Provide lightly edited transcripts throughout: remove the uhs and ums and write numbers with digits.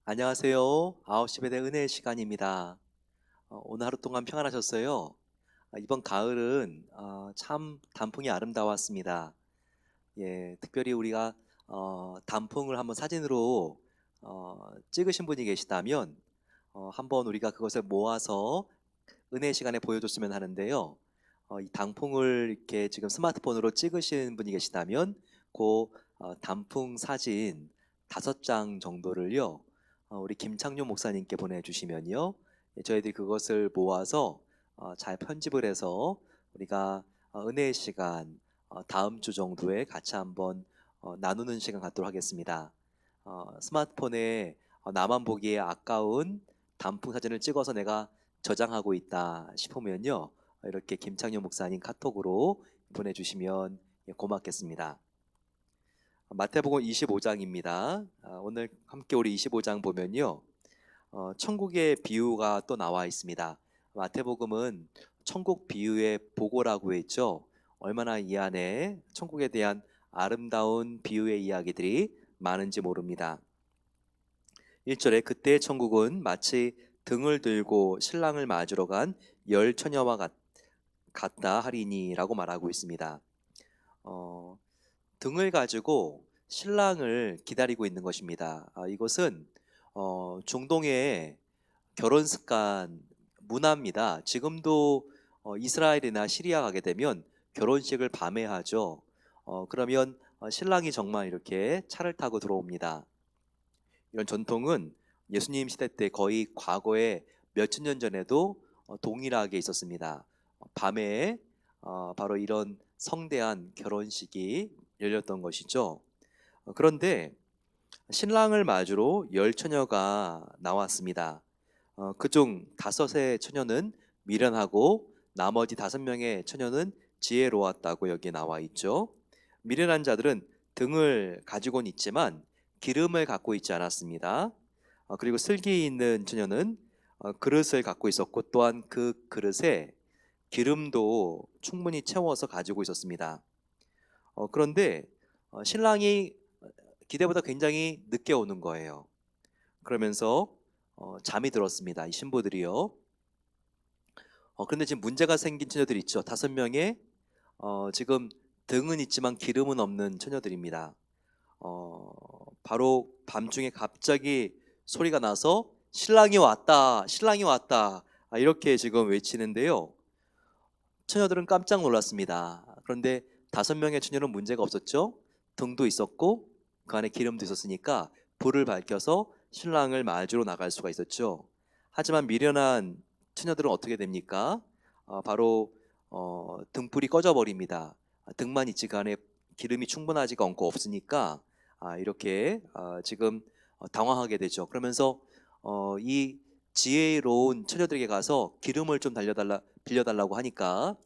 안녕하세요. 9시 배대 은혜의 시간입니다. 오늘 하루 동안 평안하셨어요? 이번 가을은 참 단풍이 아름다웠습니다. 예, 특별히 우리가 단풍을 한번 사진으로 찍으신 분이 계시다면 한번 우리가 그것을 모아서 은혜의 시간에 보여줬으면 하는데요. 이 단풍을 이렇게 지금 스마트폰으로 찍으신 분이 계시다면 그 단풍 사진 5장 정도를요. 우리 김창룡 목사님께 보내주시면요. 예, 저희들이 그것을 모아서 잘 편집을 해서 우리가 은혜의 시간 다음 주 정도에 같이 한번 나누는 시간 갖도록 하겠습니다. 스마트폰에 나만 보기에 아까운 단풍 사진을 찍어서 내가 저장하고 있다 싶으면요. 이렇게 김창룡 목사님 카톡으로 보내주시면 예, 고맙겠습니다. 마태복음 25장입니다. 오늘 함께 우리 25장 보면요. 천국의 비유가 또 나와 있습니다. 마태복음은 천국 비유의 보고라고 했죠. 얼마나 이 안에 천국에 대한 아름다운 비유의 이야기들이 많은지 모릅니다. 1절에 그때 천국은 마치 등을 들고 신랑을 맞으러 간 열 처녀와 같다 하리니라고 말하고 있습니다. 어, 등을 가지고 신랑을 기다리고 있는 것입니다. 이것은 중동의 결혼 습관 문화입니다. 지금도 이스라엘이나 시리아 가게 되면 결혼식을 밤에 하죠. 그러면 신랑이 정말 이렇게 차를 타고 들어옵니다. 이런 전통은 예수님 시대 때 거의 과거에 몇천 년 전에도 동일하게 있었습니다. 밤에 바로 이런 성대한 결혼식이 열렸던 것이죠. 그런데 신랑을 맞으러 열 처녀가 나왔습니다. 그중 5의 처녀는 미련하고 나머지 5명의 처녀는 지혜로웠다고 여기 나와 있죠. 미련한 자들은 등을 가지고는 있지만 기름을 갖고 있지 않았습니다. 그리고 슬기 있는 처녀는 그릇을 갖고 있었고 또한 그 그릇에 기름도 충분히 채워서 가지고 있었습니다. 그런데 신랑이 기대보다 굉장히 늦게 오는 거예요. 그러면서 잠이 들었습니다. 이 신부들이요. 그런데 지금 문제가 생긴 처녀들이 있죠. 5명의 지금 등은 있지만 기름은 없는 처녀들입니다. 바로 밤중에 갑자기 소리가 나서 신랑이 왔다, 신랑이 왔다, 이렇게 지금 외치는데요. 처녀들은 깜짝 놀랐습니다. 그런데 5명의 처녀는 문제가 없었죠. 등도 있었고 그 안에 기름도 있었으니까 불을 밝혀서 신랑을 맞으러 나갈 수가 있었죠. 하지만 미련한 처녀들은 어떻게 됩니까? 바로 등불이 꺼져 버립니다. 등만 있지 그 안에 기름이 충분하지가 않고 없으니까 이렇게 지금 당황하게 되죠. 그러면서 이 지혜로운 처녀들에게 가서 기름을 좀 빌려달라고 하니까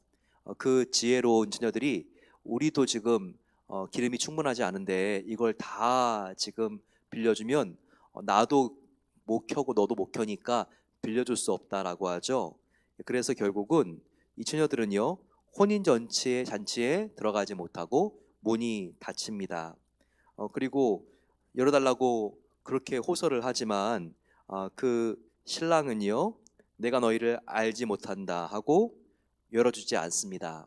그 지혜로운 처녀들이 우리도 지금 기름이 충분하지 않은데 이걸 다 지금 빌려주면 나도 못 켜고 너도 못 켜니까 빌려줄 수 없다라고 하죠. 그래서 결국은 이 처녀들은요 혼인 잔치에 들어가지 못하고 문이 닫힙니다. 그리고 열어달라고 그렇게 호소를 하지만 그 신랑은요 내가 너희를 알지 못한다 하고 열어주지 않습니다.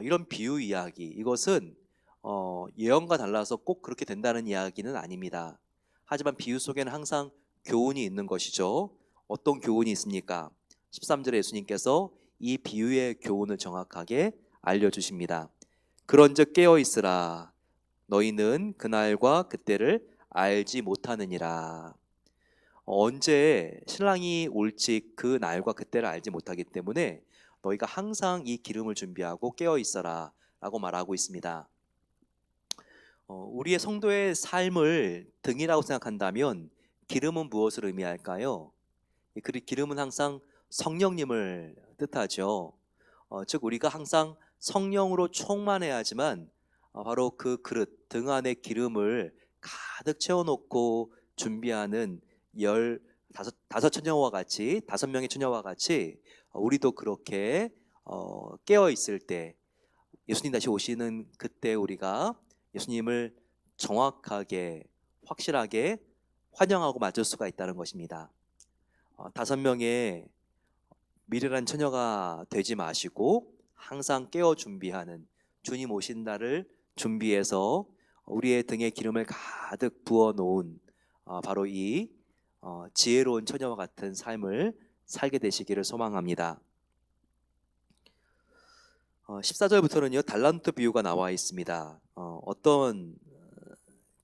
이런 비유 이야기 이것은 예언과 달라서 꼭 그렇게 된다는 이야기는 아닙니다. 하지만 비유 속에는 항상 교훈이 있는 것이죠. 어떤 교훈이 있습니까? 13절에 예수님께서 이 비유의 교훈을 정확하게 알려주십니다. 그런즉 깨어 있으라 너희는 그날과 그때를 알지 못하느니라. 언제 신랑이 올지 그 날과 그때를 알지 못하기 때문에 너희가 항상 이 기름을 준비하고 깨어 있어라 라고 말하고 있습니다. 우리의 성도의 삶을 등이라고 생각한다면 기름은 무엇을 의미할까요? 그 기름은 항상 성령님을 뜻하죠. 즉 우리가 항상 성령으로 충만해야지만 바로 그 그릇 등 안에 기름을 가득 채워놓고 준비하는 다섯 처녀와 같이, 5명의 처녀와 같이 우리도 그렇게 깨어 있을 때, 예수님 다시 오시는 그때 우리가 예수님을 정확하게, 확실하게 환영하고 맞을 수가 있다는 것입니다. 5명의 미련한 처녀가 되지 마시고 항상 깨어 준비하는, 주님 오신 날을 준비해서 우리의 등에 기름을 가득 부어 놓은 바로 이 지혜로운 처녀와 같은 삶을 살게 되시기를 소망합니다. 14절부터는요, 달란트 비유가 나와 있습니다. 어떤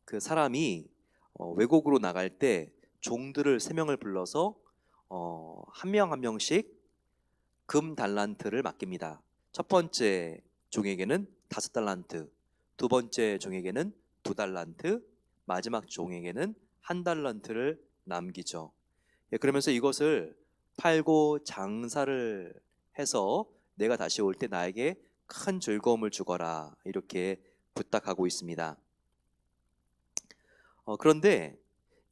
그 사람이 외국으로 나갈 때 종들을 3명을 불러서 한 명 한 명씩 금 달란트를 맡깁니다. 첫 번째 종에게는 5달란트, 두 번째 종에게는 2달란트, 마지막 종에게는 1달란트를 남기죠. 그러면서 이것을 팔고 장사를 해서 내가 다시 올 때 나에게 큰 즐거움을 주거라, 이렇게 부탁하고 있습니다. 그런데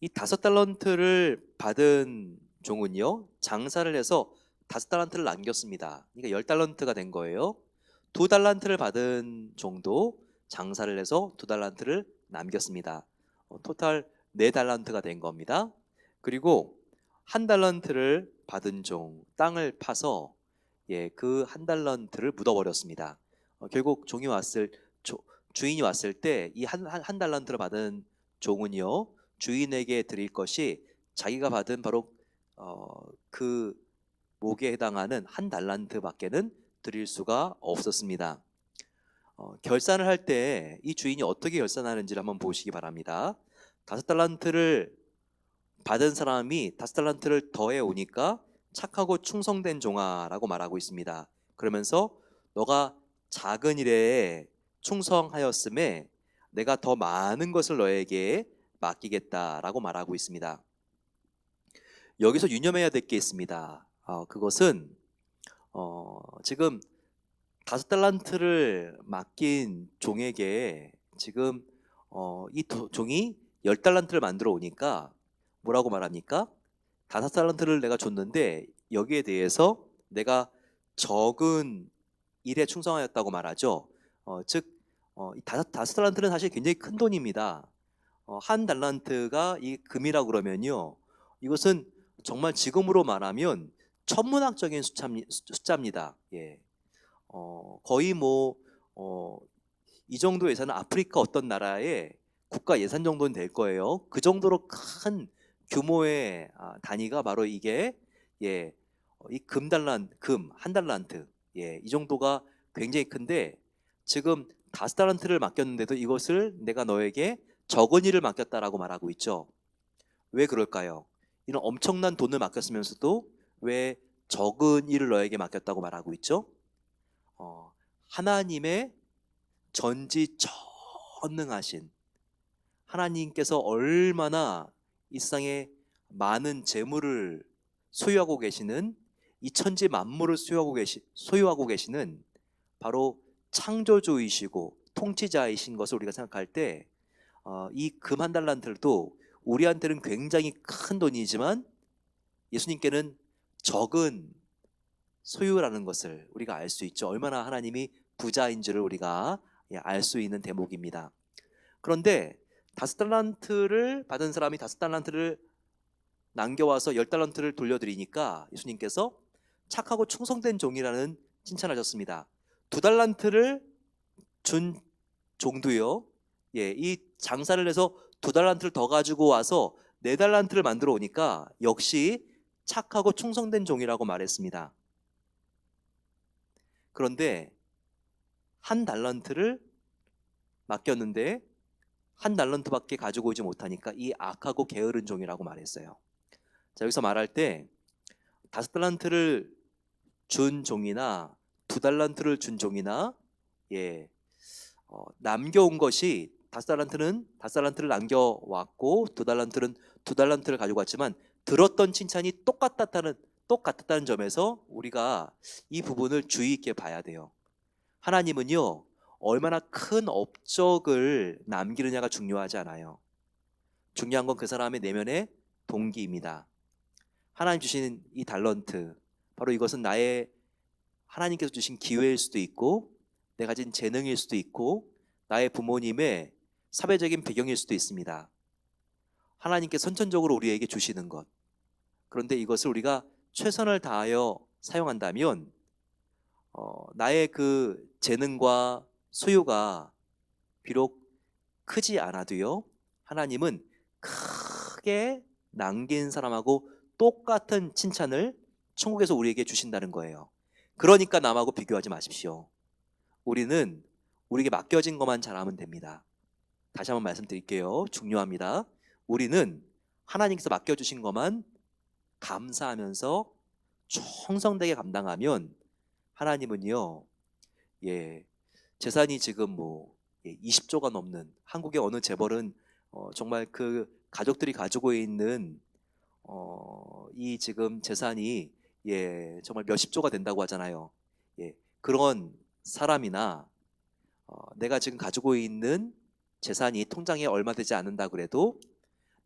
이 5달란트를 받은 종은요, 장사를 해서 5달란트를 남겼습니다. 그러니까 10달란트가 된 거예요. 2달란트를 받은 종도 장사를 해서 2달란트를 남겼습니다. 토탈 4달란트가 된 겁니다. 그리고 1달란트를 받은 종, 땅을 파서 그 1달란트를 묻어버렸습니다. 결국 주인이 왔을 때 이 한 달란트를 받은 종은요, 주인에게 드릴 것이 자기가 받은 바로 그 목에 해당하는 1달란트밖에는 드릴 수가 없었습니다. 결산을 할 때 이 주인이 어떻게 결산하는지를 한번 보시기 바랍니다. 5달란트를 받은 사람이 5달란트를 더해 오니까 착하고 충성된 종아라고 말하고 있습니다. 그러면서 너가 작은 일에 충성하였음에 내가 더 많은 것을 너에게 맡기겠다라고 말하고 있습니다. 여기서 유념해야 될 게 있습니다. 그것은 지금 5달란트를 맡긴 종에게 지금 이 종이 10달란트를 만들어 오니까 뭐라고 말합니까? 5달란트를 내가 줬는데 여기에 대해서 내가 적은 일에 충성하였다고 말하죠. 즉, 이 5달란트는 사실 굉장히 큰 돈입니다. 1달란트가 이 금이라고 그러면요, 이것은 정말 지금으로 말하면 천문학적인 숫자입니다. 거의 이 정도 예산은 아프리카 어떤 나라의 국가 예산 정도는 될 거예요. 그 정도로 큰 규모의 단위가 바로 이게 이 금 1달란트, 이 정도가 굉장히 큰데, 지금 5달란트를 맡겼는데도 이것을 내가 너에게 적은 일을 맡겼다라고 말하고 있죠. 왜 그럴까요? 이런 엄청난 돈을 맡겼으면서도 왜 적은 일을 너에게 맡겼다고 말하고 있죠? 하나님의 전지전능하신 하나님께서 얼마나 이 세상에 많은 재물을 소유하고 계시는, 이 천지 만물을 소유하고 계시는 바로 창조주이시고 통치자이신 것을 우리가 생각할 때 이 금 1달란트도 우리한테는 굉장히 큰 돈이지만 예수님께는 적은 소유라는 것을 우리가 알 수 있죠. 얼마나 하나님이 부자인 줄을 우리가 알 수 있는 대목입니다. 그런데 5달란트를 받은 사람이 5달란트를 남겨와서 10달란트를 돌려드리니까 예수님께서 착하고 충성된 종이라는 칭찬하셨습니다. 2달란트를 준 종도요, 이 장사를 해서 2달란트를 더 가지고 와서 4달란트를 만들어 오니까 역시 착하고 충성된 종이라고 말했습니다. 그런데 1달란트를 맡겼는데 1달란트밖에 가지고 오지 못하니까 이 악하고 게으른 종이라고 말했어요. 자, 여기서 말할 때 5달란트를 준 종이나 2달란트를 준 종이나 남겨온 것이 5달란트를 남겨왔고 2달란트를 가지고 왔지만 들었던 칭찬이 똑같았다는 점에서 우리가 이 부분을 주의 있게 봐야 돼요. 하나님은요, 얼마나 큰 업적을 남기느냐가 중요하지 않아요. 중요한 건 그 사람의 내면의 동기입니다. 하나님 주신 이 달란트, 바로 이것은 나의 하나님께서 주신 기회일 수도 있고, 내가 가진 재능일 수도 있고, 나의 부모님의 사회적인 배경일 수도 있습니다. 하나님께 선천적으로 우리에게 주시는 것. 그런데 이것을 우리가 최선을 다하여 사용한다면 나의 그 재능과 소유가 비록 크지 않아도요, 하나님은 크게 남긴 사람하고 똑같은 칭찬을 천국에서 우리에게 주신다는 거예요. 그러니까 남하고 비교하지 마십시오. 우리는 우리에게 맡겨진 것만 잘하면 됩니다. 다시 한번 말씀드릴게요. 중요합니다. 우리는 하나님께서 맡겨주신 것만 감사하면서 충성되게 감당하면 하나님은요, 재산이 지금 20조가 넘는 한국의 어느 재벌은 정말 그 가족들이 가지고 있는 이 지금 재산이 정말 몇십 조가 된다고 하잖아요. 그런 사람이나 내가 지금 가지고 있는 재산이 통장에 얼마 되지 않는다 그래도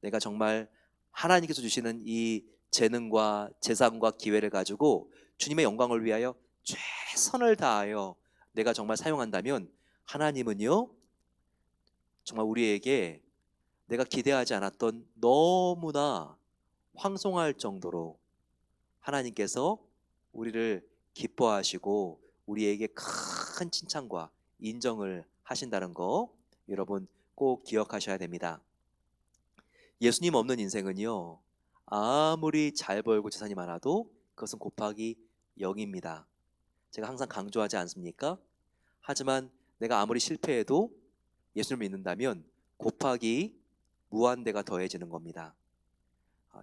내가 정말 하나님께서 주시는 이 재능과 재산과 기회를 가지고 주님의 영광을 위하여 최선을 다하여 내가 정말 사용한다면 하나님은요, 정말 우리에게 내가 기대하지 않았던 너무나 황송할 정도로 하나님께서 우리를 기뻐하시고 우리에게 큰 칭찬과 인정을 하신다는 거 여러분 꼭 기억하셔야 됩니다. 예수님 없는 인생은요, 아무리 잘 벌고 재산이 많아도 그것은 곱하기 0입니다. 제가 항상 강조하지 않습니까? 하지만 내가 아무리 실패해도 예수님을 믿는다면 곱하기 무한대가 더해지는 겁니다.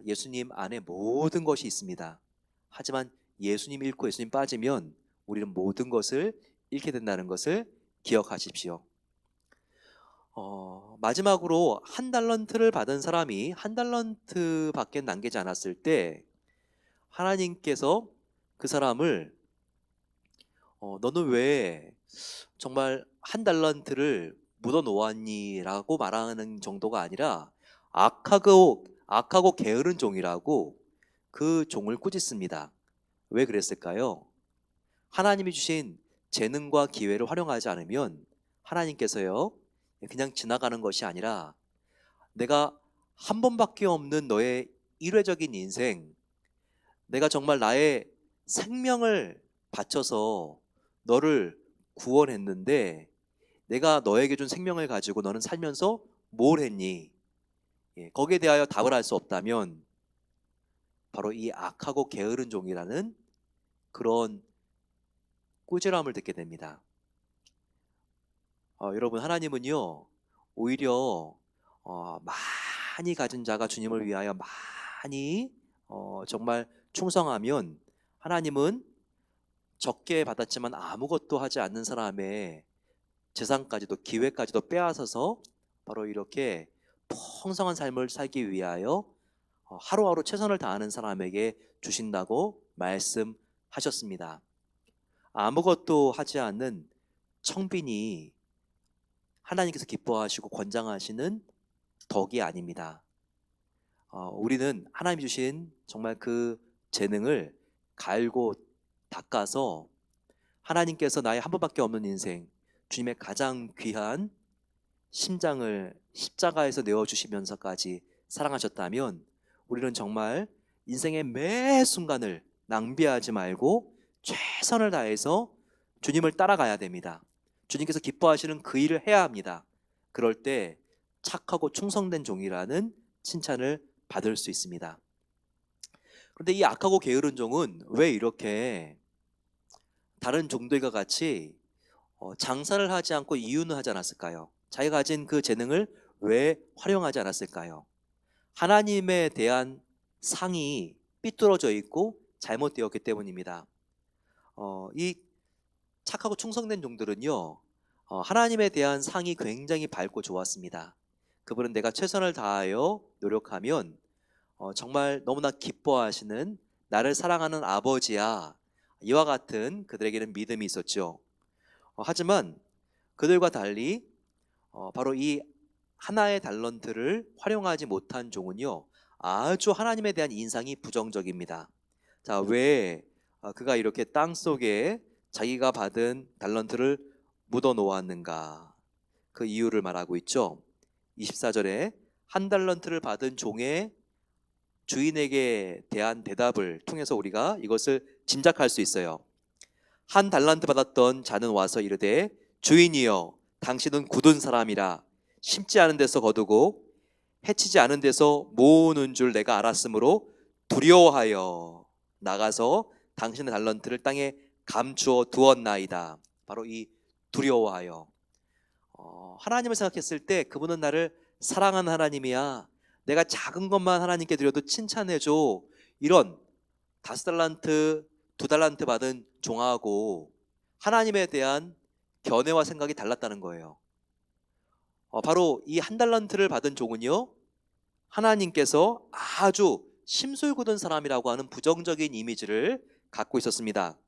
예수님 안에 모든 것이 있습니다. 하지만 예수님 잃고 예수님 빠지면 우리는 모든 것을 잃게 된다는 것을 기억하십시오. 마지막으로 한 달란트를 받은 사람이 한 달란트밖에 남기지 않았을 때 하나님께서 그 사람을 너는 왜 정말 한 달란트를 묻어 놓았니? 라고 말하는 정도가 아니라 악하고 게으른 종이라고 그 종을 꾸짖습니다. 왜 그랬을까요? 하나님이 주신 재능과 기회를 활용하지 않으면 하나님께서요, 그냥 지나가는 것이 아니라 내가 한 번밖에 없는 너의 일회적인 인생, 내가 정말 나의 생명을 바쳐서 너를 구원했는데 내가 너에게 준 생명을 가지고 너는 살면서 뭘 했니? 거기에 대하여 답을 할 수 없다면 바로 이 악하고 게으른 종이라는 그런 꾸지람을 듣게 됩니다. 여러분, 하나님은요, 오히려 많이 가진 자가 주님을 위하여 많이 정말 충성하면 하나님은 적게 받았지만 아무것도 하지 않는 사람의 재산까지도 기회까지도 빼앗아서 바로 이렇게 풍성한 삶을 살기 위하여 하루하루 최선을 다하는 사람에게 주신다고 말씀하셨습니다. 아무것도 하지 않는 청빈이 하나님께서 기뻐하시고 권장하시는 덕이 아닙니다. 우리는 하나님이 주신 정말 그 재능을 갈고 닦아서 하나님께서 나의 한 번밖에 없는 인생, 주님의 가장 귀한 심장을 십자가에서 내어주시면서까지 사랑하셨다면 우리는 정말 인생의 매 순간을 낭비하지 말고 최선을 다해서 주님을 따라가야 됩니다. 주님께서 기뻐하시는 그 일을 해야 합니다. 그럴 때 착하고 충성된 종이라는 칭찬을 받을 수 있습니다. 그런데 이 악하고 게으른 종은 왜 이렇게 다른 종들과 같이 장사를 하지 않고 이윤을 하지 않았을까요? 자기가 가진 그 재능을 왜 활용하지 않았을까요? 하나님에 대한 상이 삐뚤어져 있고 잘못되었기 때문입니다. 이 착하고 충성된 종들은요, 하나님에 대한 상이 굉장히 밝고 좋았습니다. 그분은 내가 최선을 다하여 노력하면 정말 너무나 기뻐하시는 나를 사랑하는 아버지야, 이와 같은 그들에게는 믿음이 있었죠. 하지만 그들과 달리 바로 이 하나의 달란트를 활용하지 못한 종은요, 아주 하나님에 대한 인상이 부정적입니다. 자, 왜 그가 이렇게 땅 속에 자기가 받은 달란트를 묻어 놓았는가? 그 이유를 말하고 있죠. 24절에 한 달란트를 받은 종의 주인에게 대한 대답을 통해서 우리가 이것을 짐작할 수 있어요. 한 달란트 받았던 자는 와서 이르되 주인이여 당신은 굳은 사람이라 심지 않은 데서 거두고 해치지 않은 데서 모으는 줄 내가 알았으므로 두려워하여 나가서 당신의 달란트를 땅에 감추어 두었나이다. 바로 이 두려워하여, 하나님을 생각했을 때 그분은 나를 사랑하는 하나님이야. 내가 작은 것만 하나님께 드려도 칭찬해줘. 이런 5달란트, 2달란트 받은 종하고 하나님에 대한 견해와 생각이 달랐다는 거예요. 바로 이 1달란트를 받은 종은요, 하나님께서 아주 심술궂은 사람이라고 하는 부정적인 이미지를 갖고 있었습니다.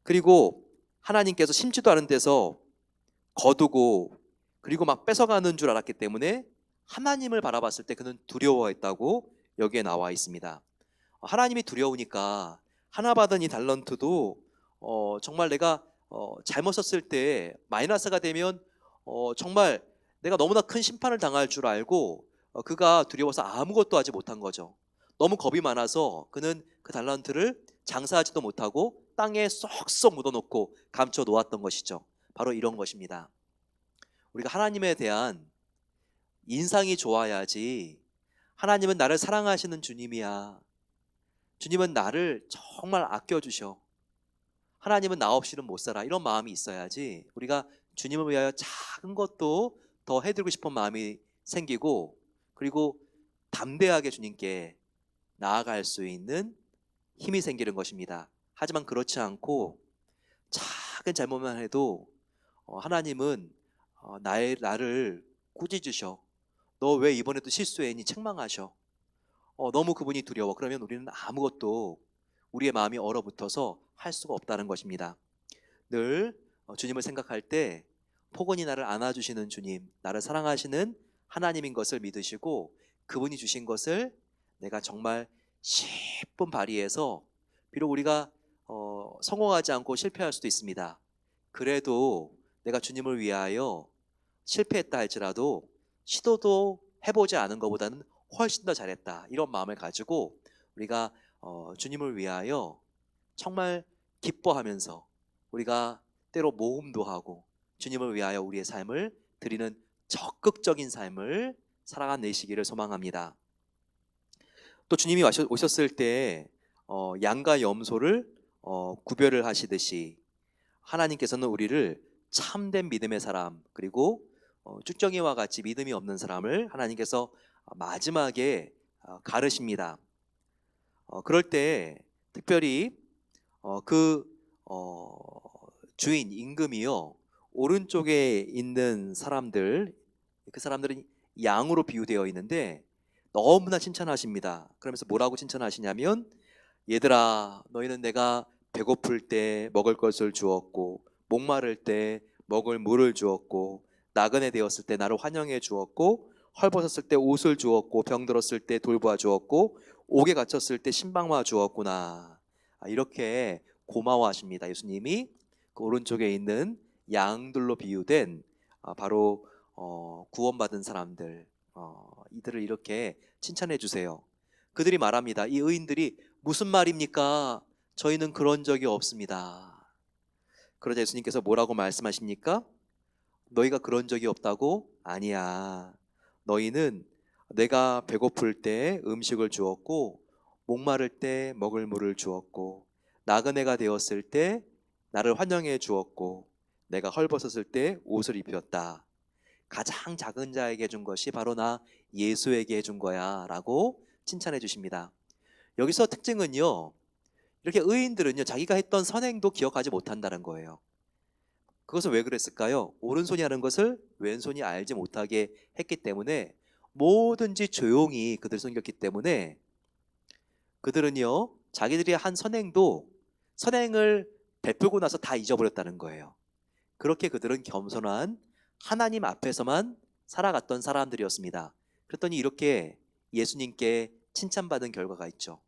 그리고 하나님께서 심지도 않은 데서 거두고 그리고 막 뺏어가는 줄 알았기 때문에 하나님을 바라봤을 때 그는 두려워했다고 여기에 나와 있습니다. 하나님이 두려우니까 하나 받은 이 달란트도 정말 내가 잘못 썼을 때 마이너스가 되면 정말 내가 너무나 큰 심판을 당할 줄 알고 그가 두려워서 아무것도 하지 못한 거죠. 너무 겁이 많아서 그는 그 달란트를 장사하지도 못하고 땅에 쏙쏙 묻어놓고 감춰 놓았던 것이죠. 바로 이런 것입니다. 우리가 하나님에 대한 인상이 좋아야지. 하나님은 나를 사랑하시는 주님이야. 주님은 나를 정말 아껴주셔. 하나님은 나 없이는 못 살아. 이런 마음이 있어야지 우리가 주님을 위하여 작은 것도 더 해드리고 싶은 마음이 생기고, 그리고 담대하게 주님께 나아갈 수 있는 힘이 생기는 것입니다. 하지만 그렇지 않고 작은 잘못만 해도 하나님은 나를 꾸짖으셔. 너 왜 이번에도 실수했니? 책망하셔. 너무 그분이 두려워. 그러면 우리는 아무것도 우리의 마음이 얼어붙어서 할 수가 없다는 것입니다. 늘 주님을 생각할 때 포근히 나를 안아주시는 주님, 나를 사랑하시는 하나님인 것을 믿으시고 그분이 주신 것을 내가 정말 10분 발휘해서, 비록 우리가 성공하지 않고 실패할 수도 있습니다. 그래도 내가 주님을 위하여 실패했다 할지라도 시도도 해보지 않은 것보다는 훨씬 더 잘했다, 이런 마음을 가지고 우리가 주님을 위하여 정말 기뻐하면서 우리가 때로 모험도 하고 주님을 위하여 우리의 삶을 드리는 적극적인 삶을 살아내시기를 소망합니다. 또 주님이 오셨을 때 양과 염소를 구별을 하시듯이 하나님께서는 우리를 참된 믿음의 사람, 그리고 쭉정이와 같이 믿음이 없는 사람을 하나님께서 마지막에 가르십니다. 그럴 때 특별히 그 주인 임금이요, 오른쪽에 있는 사람들, 그 사람들은 양으로 비유되어 있는데 너무나 칭찬하십니다. 그러면서 뭐라고 칭찬하시냐면, 얘들아 너희는 내가 배고플 때 먹을 것을 주었고 목마를 때 먹을 물을 주었고 나그네 되었을 때 나를 환영해 주었고 헐벗었을 때 옷을 주었고 병들었을 때 돌보아 주었고 옥에 갇혔을 때 신방와 주었구나. 이렇게 고마워하십니다. 예수님이 그 오른쪽에 있는 양들로 비유된 바로 구원받은 사람들, 이들을 이렇게 칭찬해 주세요. 그들이 말합니다. 이 의인들이 무슨 말입니까? 저희는 그런 적이 없습니다. 그러자 예수님께서 뭐라고 말씀하십니까? 너희가 그런 적이 없다고? 아니야. 너희는 내가 배고플 때 음식을 주었고 목마를 때 먹을 물을 주었고 나그네가 되었을 때 나를 환영해 주었고 내가 헐벗었을 때 옷을 입혔다. 가장 작은 자에게 준 것이 바로 나 예수에게 해준 거야 라고 칭찬해 주십니다. 여기서 특징은요, 이렇게 의인들은요 자기가 했던 선행도 기억하지 못한다는 거예요. 그것은 왜 그랬을까요? 오른손이 하는 것을 왼손이 알지 못하게 했기 때문에, 뭐든지 조용히 그들 섬겼기 때문에 그들은요 자기들이 한 선행도 선행을 베풀고 나서 다 잊어버렸다는 거예요. 그렇게 그들은 겸손한 하나님 앞에서만 살아갔던 사람들이었습니다. 그랬더니 이렇게 예수님께 칭찬받은 결과가 있죠.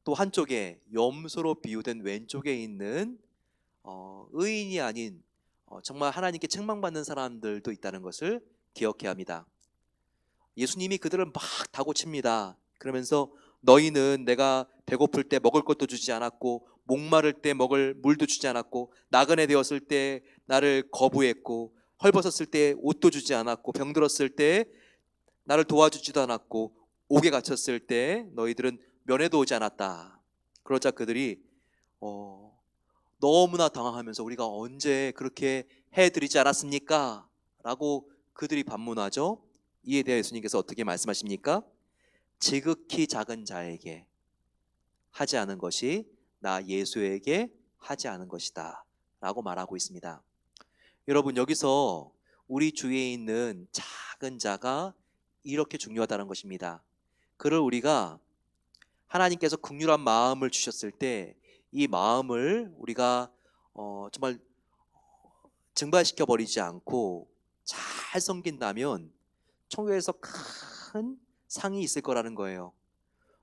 또 한쪽에 염소로 비유된 왼쪽에 있는 의인이 아닌 정말 하나님께 책망받는 사람들도 있다는 것을 기억해야 합니다. 예수님이 그들을 막 다고칩니다. 그러면서 너희는 내가 배고플 때 먹을 것도 주지 않았고 목마를 때 먹을 물도 주지 않았고 나그네 되었을 때 나를 거부했고 헐벗었을 때 옷도 주지 않았고 병들었을 때 나를 도와주지도 않았고 옥에 갇혔을 때 너희들은 면회도 오지 않았다. 그러자 그들이 너무나 당황하면서 우리가 언제 그렇게 해드리지 않았습니까? 라고 그들이 반문하죠. 이에 대해 예수님께서 어떻게 말씀하십니까? 지극히 작은 자에게 하지 않은 것이 나 예수에게 하지 않은 것이다 라고 말하고 있습니다. 여러분, 여기서 우리 주위에 있는 작은 자가 이렇게 중요하다는 것입니다. 그를 우리가 하나님께서 긍휼한 마음을 주셨을 때 이 마음을 우리가 정말 증발시켜 버리지 않고 잘 섬긴다면 천국에서 큰 상이 있을 거라는 거예요.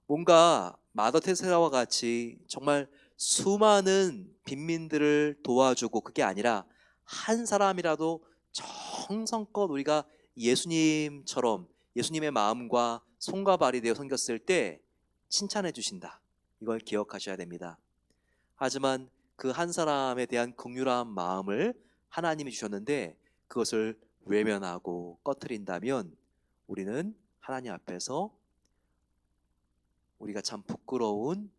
뭔가 마더 테레사와 같이 정말 수많은 빈민들을 도와주고, 그게 아니라 한 사람이라도 정성껏 우리가 예수님처럼 예수님의 마음과 손과 발이 되어 섬겼을 때 칭찬해 주신다. 이걸 기억하셔야 됩니다. 하지만 그 한 사람에 대한 긍휼한 마음을 하나님이 주셨는데 그것을 외면하고 꺼트린다면 우리는 하나님 앞에서 우리가 참 부끄러운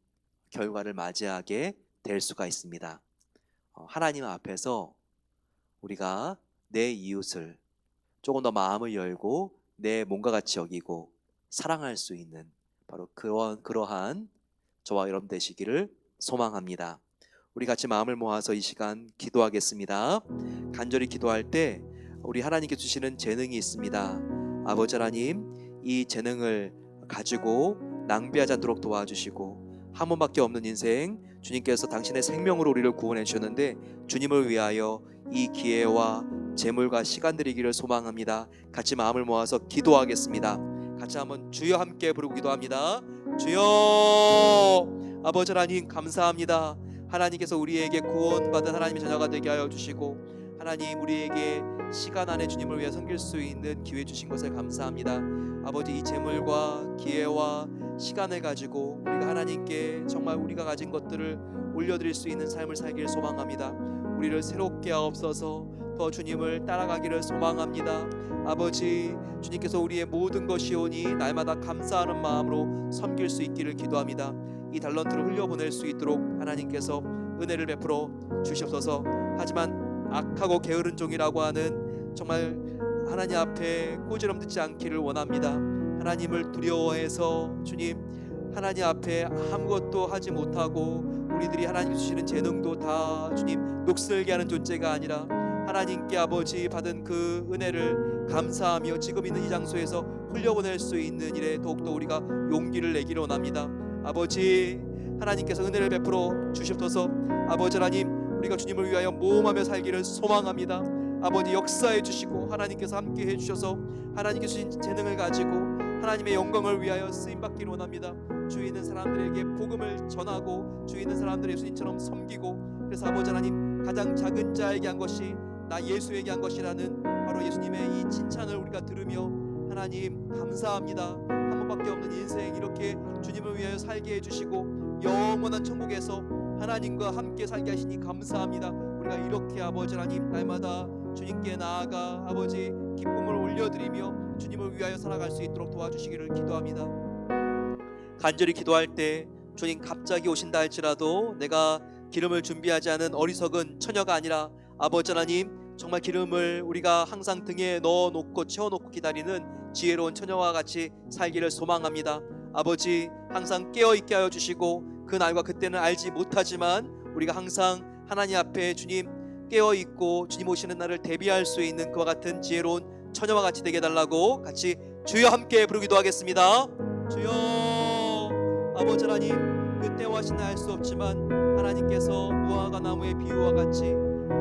결과를 맞이하게 될 수가 있습니다. 하나님 앞에서 우리가 내 이웃을 조금 더 마음을 열고 내 몸과 같이 여기고 사랑할 수 있는 바로 그러한 저와 여러분 되시기를 소망합니다. 우리 같이 마음을 모아서 이 시간 기도하겠습니다. 간절히 기도할 때 우리 하나님께 주시는 재능이 있습니다. 아버지 하나님, 이 재능을 가지고 낭비하지 않도록 도와주시고, 한 번밖에 없는 인생, 주님께서 당신의 생명으로 우리를 구원해 주셨는데 주님을 위하여 이 기회와 재물과 시간 드리기를 소망합니다. 같이 마음을 모아서 기도하겠습니다. 같이 한번 주여 함께 부르고 기도합니다. 주여. 아버지 하나님, 감사합니다. 하나님께서 우리에게 구원받은 하나님의 자녀가 되게 하여 주시고, 하나님 우리에게 시간 안에 주님을 위해 섬길 수 있는 기회 주신 것을 감사합니다. 아버지, 이 재물과 기회와 시간을 가지고 우리가 하나님께 정말 우리가 가진 것들을 올려드릴 수 있는 삶을 살기를 소망합니다. 우리를 새롭게 하옵소서. 더 주님을 따라가기를 소망합니다. 아버지, 주님께서 우리의 모든 것이오니 날마다 감사하는 마음으로 섬길 수 있기를 기도합니다. 이 달란트를 흘려보낼 수 있도록 하나님께서 은혜를 베풀어 주시옵소서. 하지만 악하고 게으른 종이라고 하는 정말 하나님 앞에 꼬지럼 듣지 않기를 원합니다. 하나님을 두려워해서 주님 하나님 앞에 아무것도 하지 못하고 우리들이 하나님 주시는 재능도 다 주님 녹슬게 하는 존재가 아니라 하나님께 아버지 받은 그 은혜를 감사하며 지금 있는 이 장소에서 흘려보낼 수 있는 일에 더욱더 우리가 용기를 내기를 원합니다. 아버지, 하나님께서 은혜를 베풀어 주시옵소서. 아버지 하나님, 우리가 주님을 위하여 모험하며 살기를 소망합니다. 아버지, 역사해 주시고 하나님께서 함께 해주셔서 하나님께 주신 재능을 가지고 하나님의 영광을 위하여 쓰임받기를 원합니다. 주위에 있는 사람들에게 복음을 전하고 주위에 있는 사람들을 예수님처럼 섬기고, 그래서 아버지 하나님, 가장 작은 자에게 한 것이 나 예수에게 한 것이라는 바로 예수님의 이 칭찬을 우리가 들으며 하나님 감사합니다. 한 번밖에 없는 인생 이렇게 주님을 위하여 살게 해주시고 영원한 천국에서 하나님과 함께 살게 하시니 감사합니다. 우리가 이렇게 아버지 하나님 날마다 주님께 나아가 아버지 기쁨을 올려드리며 주님을 위하여 살아갈 수 있도록 도와주시기를 기도합니다. 간절히 기도할 때 주님 갑자기 오신다 할지라도 내가 기름을 준비하지 않은 어리석은 처녀가 아니라 아버지 하나님, 정말 기름을 우리가 항상 등에 넣어놓고 채워놓고 기다리는 지혜로운 처녀와 같이 살기를 소망합니다. 아버지, 항상 깨어있게 하여 주시고 그 날과 그때는 알지 못하지만 우리가 항상 하나님 앞에 주님 깨어있고 주님 오시는 날을 대비할 수 있는 그와 같은 지혜로운 처녀와 같이 되게 해달라고 같이 주여 함께 부르기도 하겠습니다. 주여. 아버지 하나님, 그때와 시나 알 수 없지만 하나님께서 무화과 나무의 비유와 같이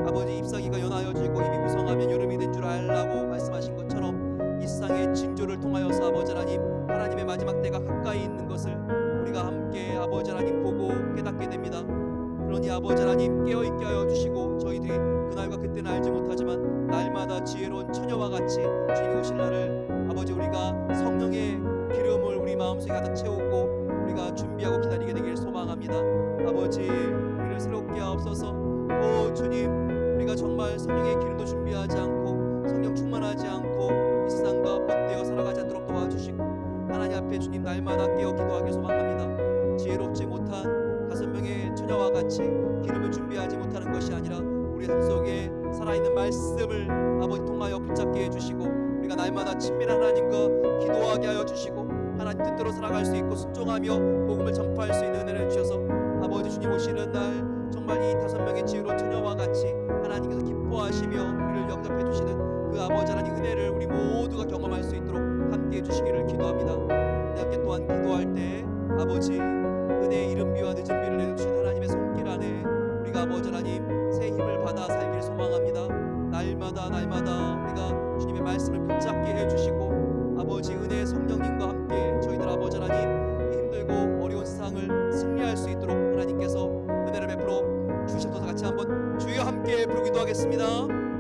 아버지 잎사귀가 연하여지고 잎이 무성하면 여름이 된 줄 알라고 말씀하신 것처럼 이 세상의 징조를 통하여서 아버지 하나님, 하나님의 마지막 때가 가까이 있는 것을 우리가 함께 아버지 하나님 보고 깨닫게 됩니다. 그러니 아버지 하나님 깨어있게 하여 주시고 저희들이 그날과 그때는 알지 못하지만 날마다 지혜로운 처녀와 같이 주님 오실 날을 아버지 우리가 성령의 기름을 우리 마음속에 가득 채우고 우리가 준비하고 기다리게 되길 소망합니다. 아버지 우리를 새롭게 하옵소서. 오 주님, 우리가 정말 성령의 기름도 준비하지 않고 성령 충만하지 않고 이 세상과 벗되어 살아가지 않도록 도와주시고 하나님 앞에 주님 날마다 깨어 기도하길 소망합니다. 지혜롭지 못한 5명의 처녀와 같이 기름을 준비하지 못하는 것이 아니라 우리의 삶 속에 살아있는 말씀을 아버지 통하여 붙잡게 해주시고 우리가 날마다 친밀한 하나님과 기도하게 하여 주시고 하나님 뜻대로 살아갈 수 있고 순종하며 복음을 전파할 수 있는 은혜를 주셔서 아버지 주님 오시는 날 정말 이 5명의 지혜로운 처녀와 같이 하나님께서 기뻐하시며 우리를 영접해 주시는 그 아버지 하나님 은혜를 우리 모두가 경험할 수 있도록 함께 해주시기를 기도합니다. 함께 또한 기도할 때 아버지 은혜의 이른비와 늦은비를 내주신 하나님의 손길 안에 우리가 아버지 하나님 새 힘을 받아 살길 소망합니다. 날마다 우리가 주님의 말씀을 붙잡게 해주시고 아버지 은혜의 성령님과 함께 저희들 아버지 하나님 힘들고 어려운 세상을 승리할 수 있도록 하나님께서 은혜를 베풀어 주셔서 같이 한번 주여 함께 부르기도 하겠습니다.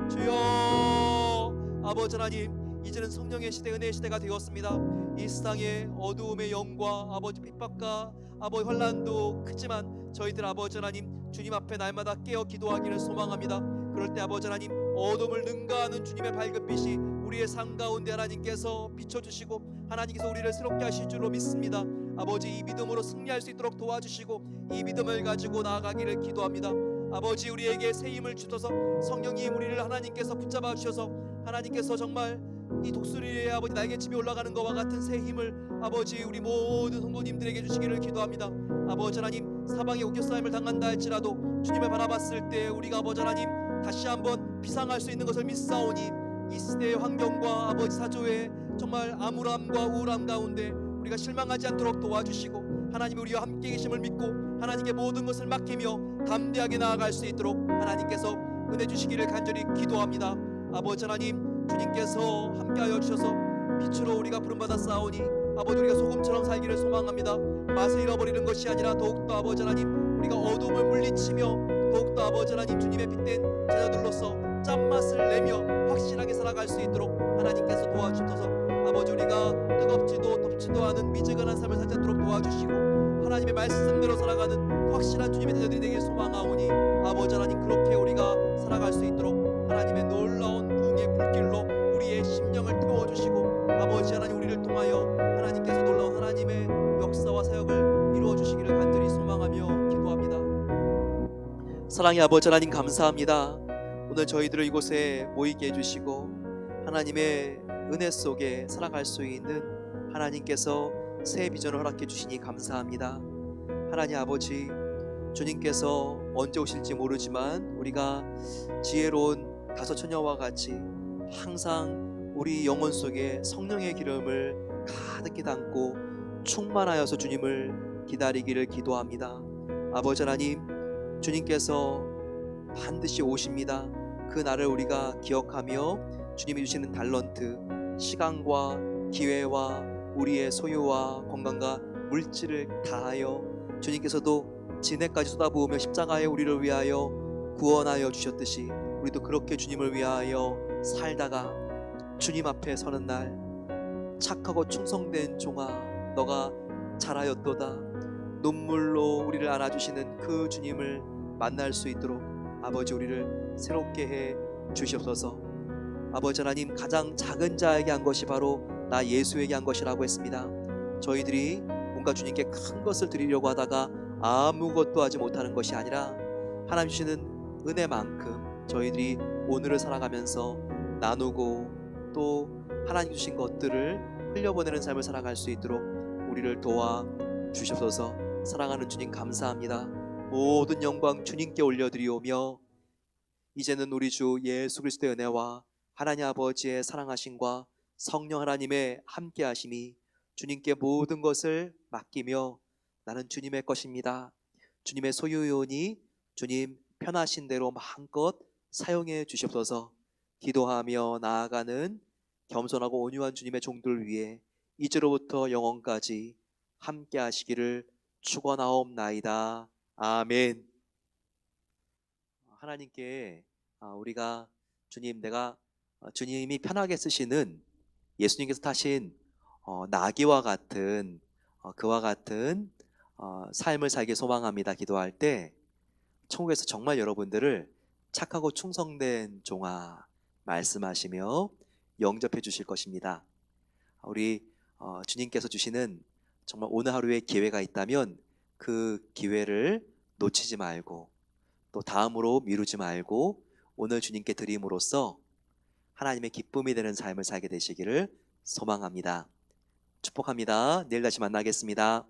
주여. 아버지 하나님, 이제는 성령의 시대, 은혜의 시대가 되었습니다. 이 세상의 어두움의 영과 아버지 핍박과 아버지 환난도 크지만 저희들 아버지 하나님 주님 앞에 날마다 깨어 기도하기를 소망합니다. 그럴 때 아버지 하나님 어둠을 능가하는 주님의 밝은 빛이 우리의 삶 가운데 하나님께서 비춰주시고 하나님께서 우리를 새롭게 하실 줄로 믿습니다. 아버지 이 믿음으로 승리할 수 있도록 도와주시고 이 믿음을 가지고 나아가기를 기도합니다. 아버지 우리에게 새 힘을 주셔서 성령님 우리를 하나님께서 붙잡아 주셔서 하나님께서 정말 이 독수리의 아버지 날개침이 올라가는 것과 같은 새 힘을 아버지 우리 모든 성도님들에게 주시기를 기도합니다. 아버지 하나님 사방에 옥교싸임을 당한다 할지라도 주님을 바라봤을 때 우리가 아버지 하나님 다시 한번 비상할 수 있는 것을 믿사오니 이 시대의 환경과 아버지 사조의 정말 암울함과 우울함 가운데 우리가 실망하지 않도록 도와주시고 하나님 우리와 함께 계심을 믿고 하나님께 모든 것을 맡기며 담대하게 나아갈 수 있도록 하나님께서 은혜 주시기를 간절히 기도합니다. 아버지 하나님 주님께서 함께하여 주셔서 빛으로 우리가 부름받아 싸우니 아버지 우리가 소금처럼 살기를 소망합니다. 맛을 잃어버리는 것이 아니라 더욱더 아버지 하나님 우리가 어둠을 물리치며 더욱더 아버지 하나님 주님의 빛된 자녀들로서 짠맛을 내며 확실하게 살아갈 수 있도록 하나님께서 도와주셔서 아버지 우리가 뜨겁지도 덥지도 않은 미지근한 삶을 살지 않도록 도와주시고 하나님의 말씀대로 살아가는 확실한 주님의 자녀들이 되길 소망하오니 아버지 하나님 그렇게 우리가 살아갈 수 있도록 하나님의 놀라운 부흥의 불길로 우리의 심령을 태워주시고 아버지 하나님 우리를 통하여 하나님께서 놀라운 하나님의 역사와 사역을 이루어주시기를 간절히 소망하며 기도합니다. 사랑의 아버지 하나님 감사합니다. 오늘 저희들을 이곳에 모이게 해주시고 하나님의 은혜 속에 살아갈 수 있는 하나님께서 새 비전을 허락해 주시니 감사합니다. 하나님 아버지 주님께서 언제 오실지 모르지만 우리가 지혜로운 5 처녀와 같이 항상 우리 영혼 속에 성령의 기름을 가득히 담고 충만하여서 주님을 기다리기를 기도합니다. 아버지 하나님 주님께서 반드시 오십니다. 그 날을 우리가 기억하며 주님이 주시는 달런트, 시간과 기회와 우리의 소유와 건강과 물질을 다하여 주님께서도 진해까지 쏟아부으며 십자가에 우리를 위하여 구원하여 주셨듯이 우리도 그렇게 주님을 위하여 살다가 주님 앞에 서는 날 착하고 충성된 종아 너가 잘하였도다 눈물로 우리를 안아주시는 그 주님을 만날 수 있도록 아버지 우리를 새롭게 해 주시옵소서. 아버지 하나님 가장 작은 자에게 한 것이 바로 나 예수에게 한 것이라고 했습니다. 저희들이 뭔가 주님께 큰 것을 드리려고 하다가 아무것도 하지 못하는 것이 아니라 하나님 주시는 은혜만큼 저희들이 오늘을 살아가면서 나누고 또 하나님 주신 것들을 흘려보내는 삶을 살아갈 수 있도록 우리를 도와 주시옵소서. 사랑하는 주님 감사합니다. 모든 영광 주님께 올려드리오며 이제는 우리 주 예수 그리스도의 은혜와 하나님 아버지의 사랑하심과 성령 하나님의 함께하심이 주님께 모든 것을 맡기며 나는 주님의 것입니다. 주님의 소유요니 주님 편하신 대로 마음껏 사용해 주시옵소서. 기도하며 나아가는 겸손하고 온유한 주님의 종들을 위해 이제로부터 영원까지 함께 하시기를 축원하옵나이다. 아멘. 하나님께 우리가 주님, 내가 주님이 편하게 쓰시는 예수님께서 타신 나귀와 같은 그와 같은 삶을 살기 소망합니다. 기도할 때 천국에서 정말 여러분들을 착하고 충성된 종아 말씀하시며 영접해 주실 것입니다. 우리 주님께서 주시는 정말 오늘 하루에 기회가 있다면 그 기회를 놓치지 말고 또 다음으로 미루지 말고 오늘 주님께 드림으로써 하나님의 기쁨이 되는 삶을 살게 되시기를 소망합니다. 축복합니다. 내일 다시 만나겠습니다.